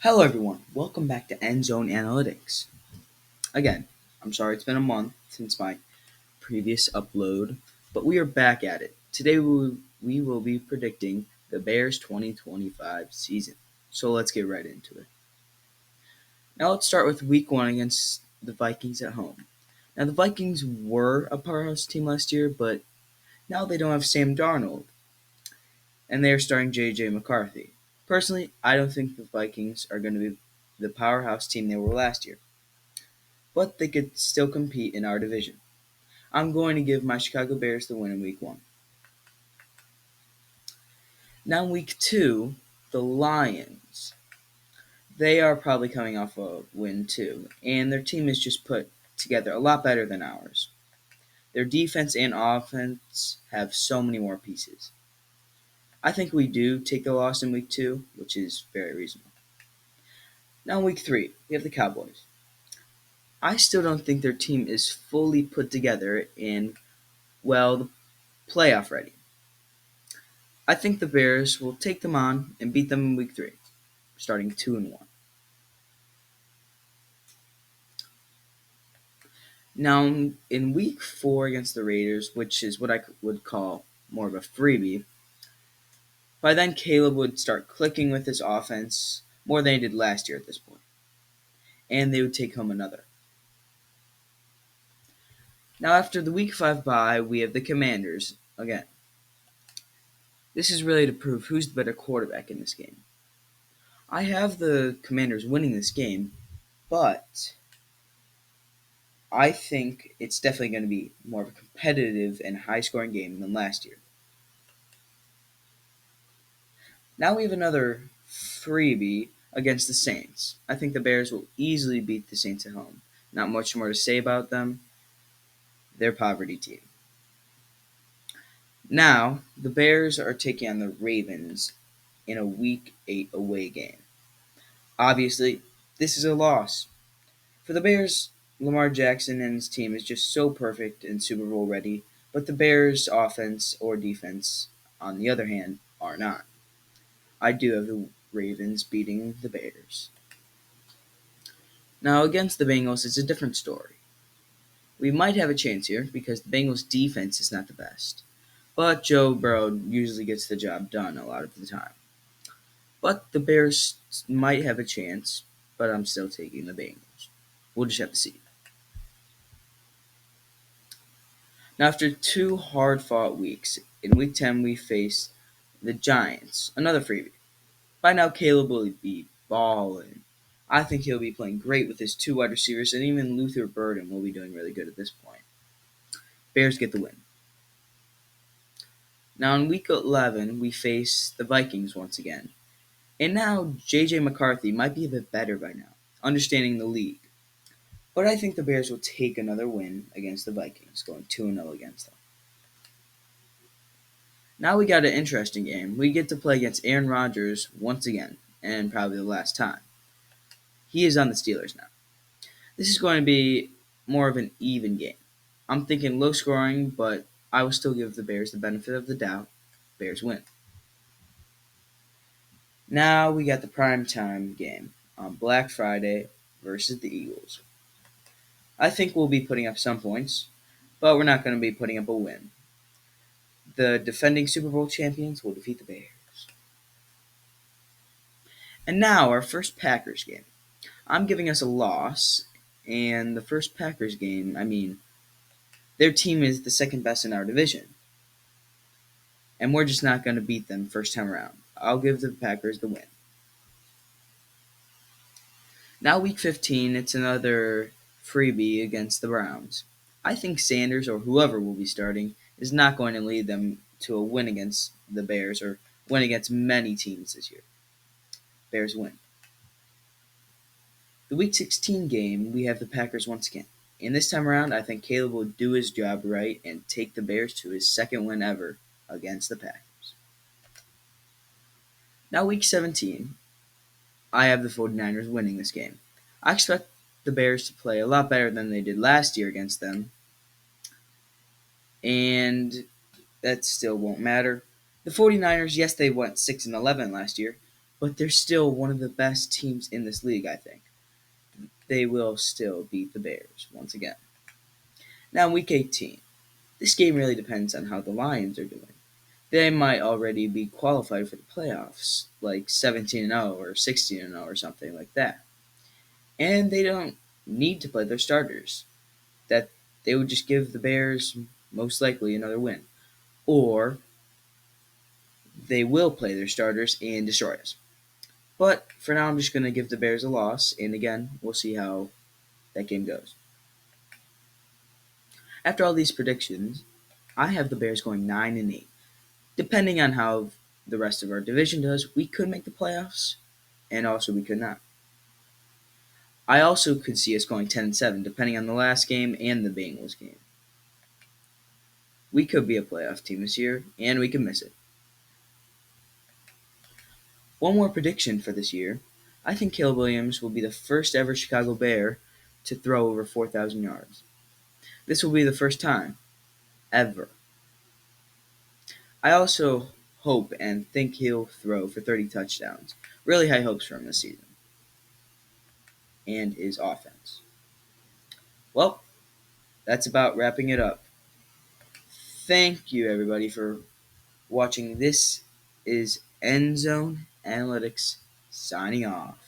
Hello, everyone. Welcome back to End Zone Analytics. Again, I'm sorry it's been a month since my previous upload, but we are back at it. Today, we will be predicting the Bears 2025 season. So let's get right into it. Now, let's start with week one against the Vikings at home. Now, the Vikings were a powerhouse team last year, but now they don't have Sam Darnold, and they are starting J.J. McCarthy. Personally, I don't think the Vikings are going to be the powerhouse team they were last year, but they could still compete in our division. I'm going to give my Chicago Bears the win in week one. Now, in week two, the Lions. They are probably coming off a win too, and their team is just put together a lot better than ours. Their defense and offense have so many more pieces. I think we do take the loss in week two, which is very reasonable. Now, in week three, we have the Cowboys. I still don't think their team is fully put together and, well, playoff ready. I think the Bears will take them on and beat them in week three, starting 2-1. Now, in week four against the Raiders, which is what I would call more of a freebie, by then Caleb would start clicking with his offense more than he did last year at this point, and they would take home another. Now, after the week five bye, we have the Commanders again. This is really to prove who's the better quarterback in this game. I have the Commanders winning this game, but I think it's definitely going to be more of a competitive and high-scoring game than last year. Now we have another freebie against the Saints. I think the Bears will easily beat the Saints at home. Not much more to say about them. They're a poverty team. Now, the Bears are taking on the Ravens in a Week 8 away game. Obviously, this is a loss. For the Bears, Lamar Jackson and his team is just so perfect and Super Bowl ready, but the Bears' offense or defense, on the other hand, are not. I do have the Ravens beating the Bears. Now, against the Bengals, it's a different story. We might have a chance here because the Bengals' defense is not the best, but Joe Burrow usually gets the job done a lot of the time. But the Bears might have a chance, but I'm still taking the Bengals. We'll just have to see. Now, after two hard-fought weeks, in Week 10 we face the Giants, another freebie. By now, Caleb will be balling. I think he'll be playing great with his two wide receivers, and even Luther Burden will be doing really good at this point. Bears get the win. Now, in Week 11, we face the Vikings once again. And now, J.J. McCarthy might be a bit better by now, understanding the league. But I think the Bears will take another win against the Vikings, going 2-0 against them. Now we got an interesting game. We get to play against Aaron Rodgers once again, and probably the last time. He is on the Steelers now. This is going to be more of an even game. I'm thinking low scoring, but I will still give the Bears the benefit of the doubt. Bears win. Now we got the primetime game on Black Friday versus the Eagles. I think we'll be putting up some points, but we're not going to be putting up a win. The defending Super Bowl champions will defeat the Bears. And now our first Packers game. I'm giving us a loss, and the first Packers game, their team is the second best in our division. And we're just not going to beat them first time around. I'll give the Packers the win. Now week 15, it's another freebie against the Browns. I think Sanders or whoever will be starting is not going to lead them to a win against the Bears or win against many teams this year. Bears win. The week 16 game, we have the Packers once again. And this time around, I think Caleb will do his job right and take the Bears to his second win ever against the Packers. Now week 17, I have the 49ers winning this game. I expect the Bears to play a lot better than they did last year against them, and that still won't matter. The 49ers, yes, they went 6-11 last year, but they're still one of the best teams in this league, I think. They will still beat the Bears once again. Now, week 18. This game really depends on how the Lions are doing. They might already be qualified for the playoffs, like 17-0 or 16-0 or something like that. And they don't need to play their starters. That they would just give the Bears most likely another win. Or they will play their starters and destroy us. But for now, I'm just going to give the Bears a loss, and again, we'll see how that game goes. After all these predictions, I have the Bears going 9-8. Depending on how the rest of our division does, we could make the playoffs, and also we could not. I also could see us going 10-7, depending on the last game and the Bengals game. We could be a playoff team this year, and we could miss it. One more prediction for this year. I think Caleb Williams will be the first ever Chicago Bear to throw over 4,000 yards. This will be the first time, ever. I also hope and think he'll throw for 30 touchdowns. Really high hopes for him this season. And his offense. Well, that's about wrapping it up. Thank you, everybody, for watching. This is End Zone Analytics signing off.